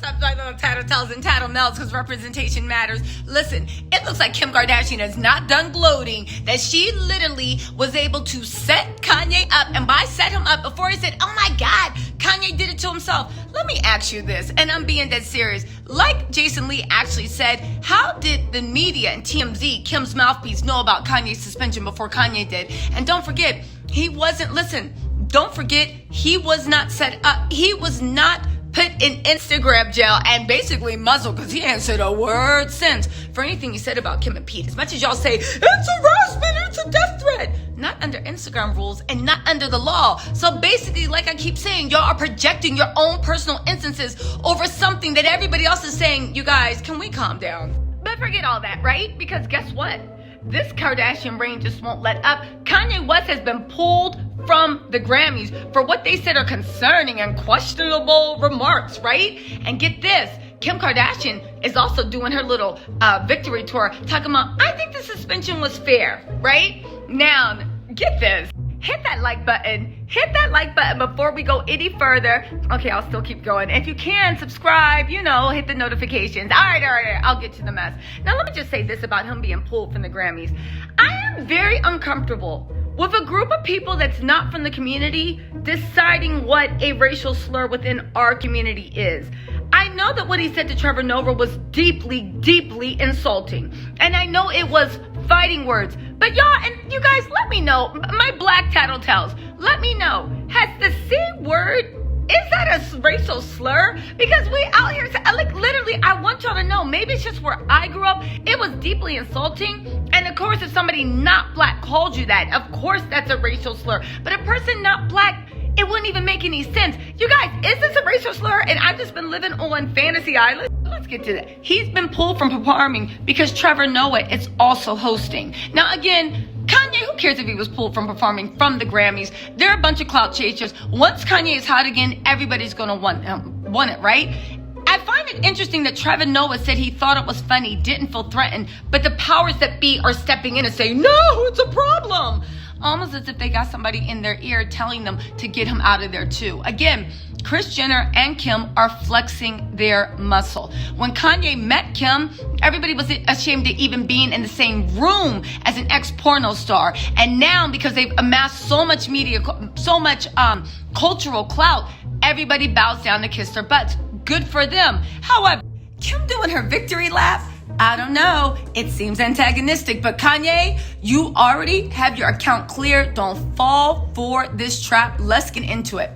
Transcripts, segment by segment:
What's up, little Tattle Tells and Tattle Melts, because representation matters. Listen, it looks like Kim Kardashian is not done gloating that she literally was able to set Kanye up, and by set him up, before he said, oh my God, Kanye did it to himself. Let me ask you this, and I'm being dead serious. Like Jason Lee actually said, how did the media and TMZ, Kim's mouthpiece, know about Kanye's suspension before Kanye did? And don't forget, he was not set up. He was not put in Instagram jail and basically muzzled because he ain't said a word since for anything he said about Kim and Pete. As much as y'all say, it's harassment, it's a death threat. Not under Instagram rules and not under the law. So basically, like I keep saying, y'all are projecting your own personal instances over something that everybody else is saying, you guys, can we calm down? But forget all that, right? Because guess what? This Kardashian reign just won't let up. Kanye West has been pulled from the Grammys for what they said are concerning and questionable remarks, right? And get this, Kim Kardashian is also doing her little victory tour, talking about, I think the suspension was fair, right? Now, get this. Hit that like button. Hit that like button before we go any further. Okay, I'll still keep going. If you can, subscribe, hit the notifications. All right. I'll get to the mess. Now, let me just say this about him being pulled from the Grammys. I am very uncomfortable with a group of people that's not from the community deciding what a racial slur within our community is. I know that what he said to Trevor was deeply, deeply insulting. And I know it was fighting words. But y'all, and you guys, let me know. My black Tattle Tells, let me know. Has the C word, is that a racial slur? Because we out here, like literally, I want y'all to know, maybe it's just where I grew up, it was deeply insulting. And of course, if somebody not black called you that, of course that's a racial slur. But a person not black, it wouldn't even make any sense. You guys, is this a racial slur? And I've just been living on Fantasy Island. Let's get to that. He's been pulled from performing because Trevor Noah is also hosting. Now again, Kanye, who cares if he was pulled from performing from the Grammys? They're a bunch of clout chasers. Once Kanye is hot again, everybody's gonna want it, right? I find it interesting that Trevor Noah said he thought it was funny, didn't feel threatened, but the powers that be are stepping in and saying, no, it's a problem. Almost as if they got somebody in their ear telling them to get him out of there too. Again, Kris Jenner and Kim are flexing their muscle. When Kanye met Kim, everybody was ashamed of even being in the same room as an ex-porno star. And now, because they've amassed so much media, so much cultural clout, everybody bows down to kiss their butts. Good for them. However, Kim doing her victory lap, I don't know. It seems antagonistic, but Kanye, you already have your account clear. Don't fall for this trap. Let's get into it.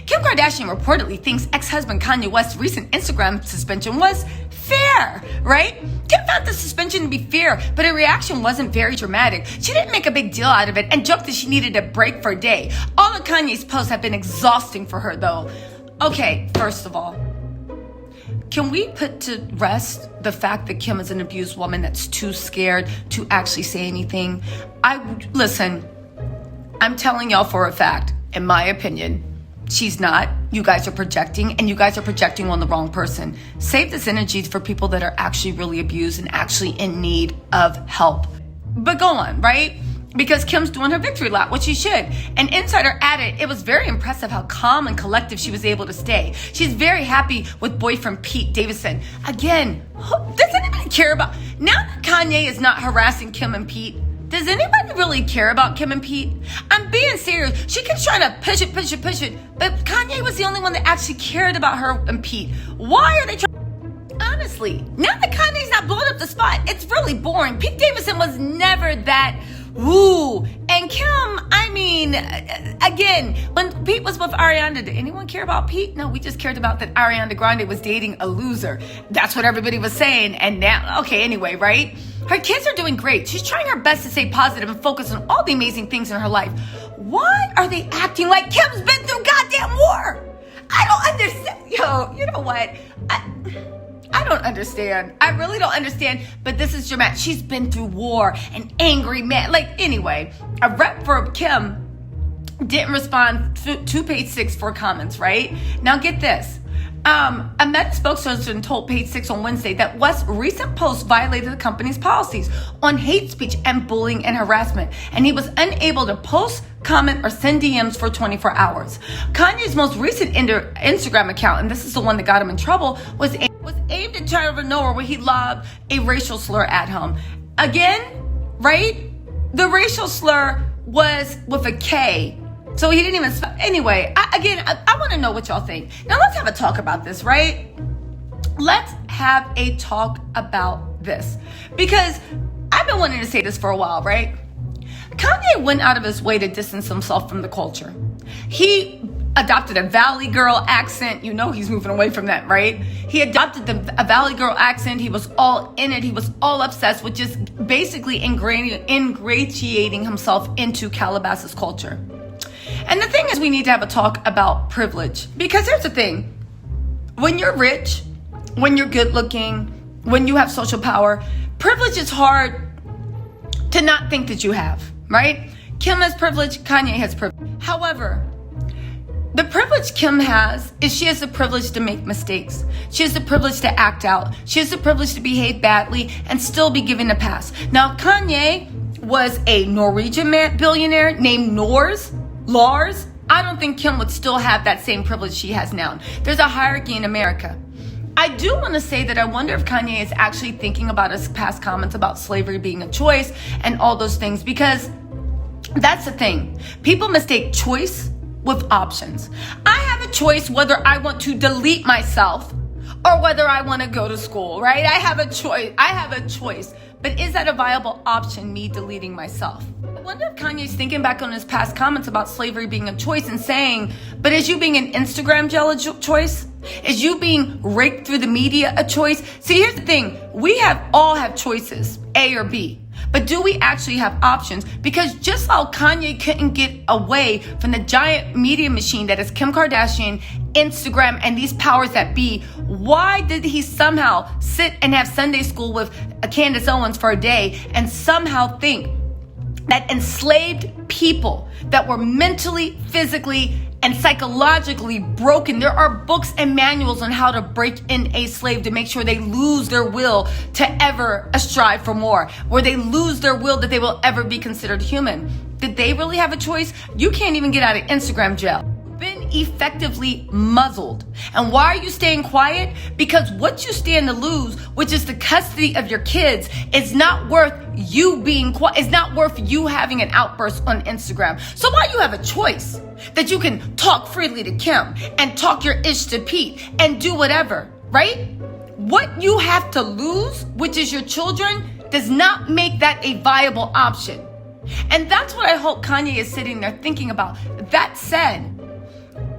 Kim Kardashian reportedly thinks ex-husband Kanye West's recent Instagram suspension was fair, right? Kim found the suspension to be fair, but her reaction wasn't very dramatic. She didn't make a big deal out of it and joked that she needed a break for a day. All of Kanye's posts have been exhausting for her, though. Okay, first of all, can we put to rest the fact that Kim is an abused woman that's too scared to actually say anything? Listen, I'm telling y'all for a fact, in my opinion, she's not. You guys are projecting, and you guys are projecting on the wrong person. Save this energy for people that are actually really abused and actually in need of help. But go on, right? Because Kim's doing her victory lap, which she should. An insider added, it was very impressive how calm and collective she was able to stay. She's very happy with boyfriend Pete Davidson. Again, does anybody care about... Now that Kanye is not harassing Kim and Pete, does anybody really care about Kim and Pete? I'm being serious. She keeps trying to push it, but Kanye was the only one that actually cared about her and Pete. Why are they trying... Honestly, now that Kanye's not blowing up the spot, it's really boring. Pete Davidson was never that... Ooh, and Kim, I mean, again, when Pete was with Ariana, did anyone care about Pete? No, we just cared about that Ariana Grande was dating a loser. That's what everybody was saying. And now, okay, anyway, right? Her kids are doing great. She's trying her best to stay positive and focus on all the amazing things in her life. Why are they acting like Kim's been through goddamn war? I don't understand. Yo, you know what? I don't understand. I really don't understand, but this is dramatic. She's been through war, an angry man. Anyway, a rep for Kim didn't respond to page 6 for comments, right? Now get this. A Meta spokesperson told Page Six on Wednesday that West's recent post violated the company's policies on hate speech and bullying and harassment, and he was unable to post, comment, or send DMs for 24 hours. Kanye's most recent Instagram account, and this is the one that got him in trouble, was aimed at Trevor, where he lobbed a racial slur at him. Again, right? The racial slur was with a K. So he didn't even spell. Anyway, I want to know what y'all think. Now let's have a talk about this, right? Let's have a talk about this. Because I've been wanting to say this for a while, right? Kanye went out of his way to distance himself from the culture. He adopted a Valley Girl accent. You know he's moving away from that, right? He adopted a Valley Girl accent. He was all in it. He was all obsessed with just basically ingratiating himself into Calabasas culture. And the thing is, we need to have a talk about privilege. Because here's the thing. When you're rich, when you're good looking, when you have social power, privilege is hard to not think that you have, right? Kim has privilege, Kanye has privilege. However, the privilege Kim has is she has the privilege to make mistakes. She has the privilege to act out. She has the privilege to behave badly and still be given a pass. Now, Kanye was a Norwegian billionaire named Lars. I don't think Kim would still have that same privilege she has now. There's a hierarchy in America. I do want to say that I wonder if Kanye is actually thinking about his past comments about slavery being a choice and all those things, because that's the thing. People mistake choice with options. I have a choice whether I want to delete myself or whether I want to go to school, right? I have a choice. But is that a viable option, me deleting myself? I wonder if Kanye's thinking back on his past comments about slavery being a choice and saying, but is you being an Instagram gel a choice? Is you being raked through the media a choice? See, here's the thing. We all have choices, A or B. But do we actually have options? Because just like Kanye couldn't get away from the giant media machine that is Kim Kardashian, Instagram, and these powers that be, why did he somehow sit and have Sunday school with Candace Owens for a day and somehow think that enslaved people that were mentally, physically, and psychologically broken, there are books and manuals on how to break in a slave to make sure they lose their will to ever strive for more, where they lose their will that they will ever be considered human? Did they really have a choice? You can't even get out of Instagram jail. Been effectively muzzled. And why are you staying quiet? Because what you stand to lose, which is the custody of your kids, is not worth you being quiet. It's not worth you having an outburst on Instagram. So why you have a choice that you can talk freely to Kim and talk your ish to Pete and do whatever, right? What you have to lose, which is your children, does not make that a viable option. And that's what I hope Kanye is sitting there thinking about. That said,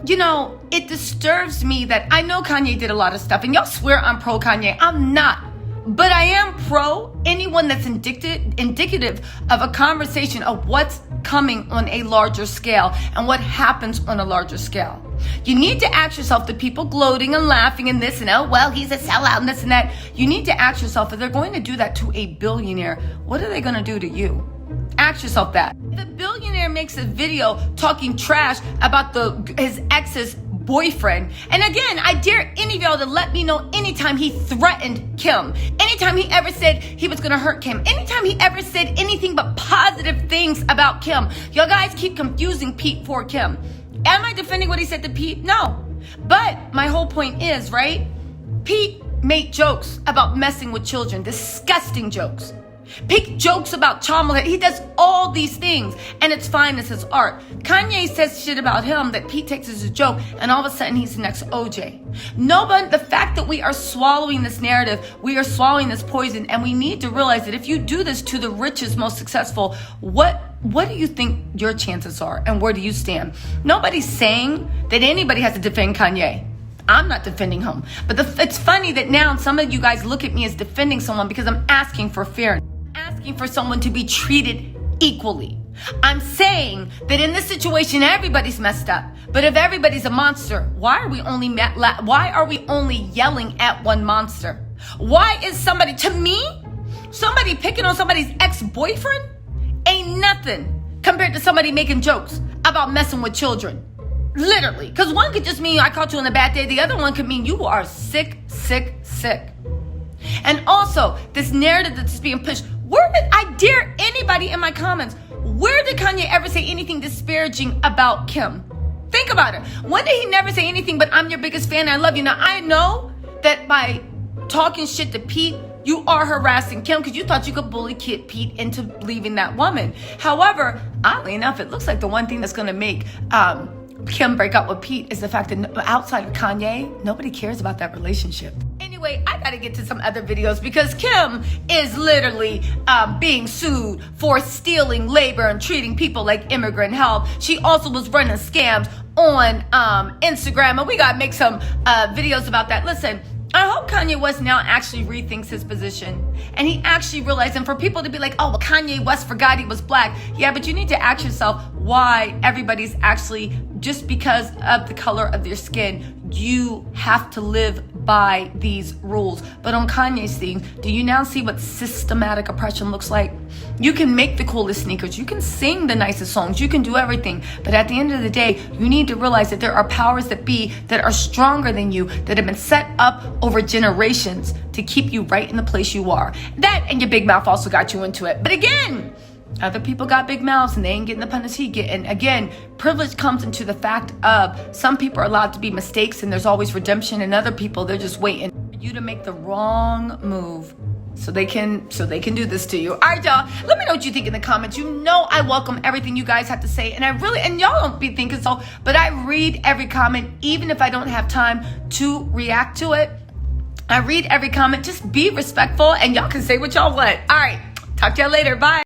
you know, it disturbs me that I know Kanye did a lot of stuff, and y'all swear I'm pro Kanye. I'm not. But I am pro anyone that's indicative of a conversation of what's coming on a larger scale and what happens on a larger scale. You need to ask yourself, the people gloating and laughing and this and, oh, well, he's a sellout and this and that. You need to ask yourself, if they're going to do that to a billionaire, what are they going to do to you? Ask yourself that. The billionaire makes a video talking trash about his ex's boyfriend. And again, I dare any of y'all to let me know anytime he threatened Kim. Anytime he ever said he was going to hurt Kim. Anytime he ever said anything but positive things about Kim. Y'all guys keep confusing Pete for Kim. Am I defending what he said to Pete? No. But my whole point is, right? Pete made jokes about messing with children. Disgusting jokes. Pete jokes about child molestation. He does all these things, and it's fine as his art. Kanye says shit about him that Pete takes as a joke, and all of a sudden he's the next OJ. The fact that we are swallowing this narrative, we are swallowing this poison, and we need to realize that if you do this to the richest, most successful, what do you think your chances are, and where do you stand? Nobody's saying that anybody has to defend Kanye. I'm not defending him. But it's funny that now some of you guys look at me as defending someone because I'm asking for fairness. Asking for someone to be treated equally. I'm saying that in this situation, everybody's messed up. But if everybody's a monster, why are we only yelling at one monster? Why is somebody picking on somebody's ex-boyfriend ain't nothing compared to somebody making jokes about messing with children. Literally. Because one could just mean I caught you on a bad day. The other one could mean you are sick. And also, this narrative that's being pushed. I dare anybody in my comments, where did Kanye ever say anything disparaging about Kim? Think about it. When did he never say anything but I'm your biggest fan, I love you? Now, I know that by talking shit to Pete, you are harassing Kim because you thought you could bully Pete into leaving that woman. However, oddly enough, it looks like the one thing that's going to make Kim break up with Pete is the fact that outside of Kanye, nobody cares about that relationship. Anyway, I gotta get to some other videos because Kim is literally being sued for stealing labor and treating people like immigrant help. She also was running scams on Instagram, and we gotta make some videos about that. Listen, I hope Kanye West now actually rethinks his position and he actually realized, and for people to be like, oh, well, Kanye West forgot he was black. Yeah, but you need to ask yourself why everybody's actually, just because of the color of their skin, you have to live by these rules. But on Kanye's thing, do you now see what systematic oppression looks like? You can make the coolest sneakers, you can sing the nicest songs, you can do everything, but at the end of the day, you need to realize that there are powers that be that are stronger than you, that have been set up over generations to keep you right in the place you are. That and your big mouth also got you into it. But again, other people got big mouths and they ain't getting the punish he get. And again, privilege comes into the fact of some people are allowed to be mistakes and there's always redemption, and other people, they're just waiting for you to make the wrong move so they can do this to you. All right, y'all, let me know what you think in the comments. You know I welcome everything you guys have to say, and y'all don't be thinking so, but I read every comment, even if I don't have time to react to it. I read every comment. Just be respectful, and y'all can say what y'all want. All right, talk to y'all later. Bye.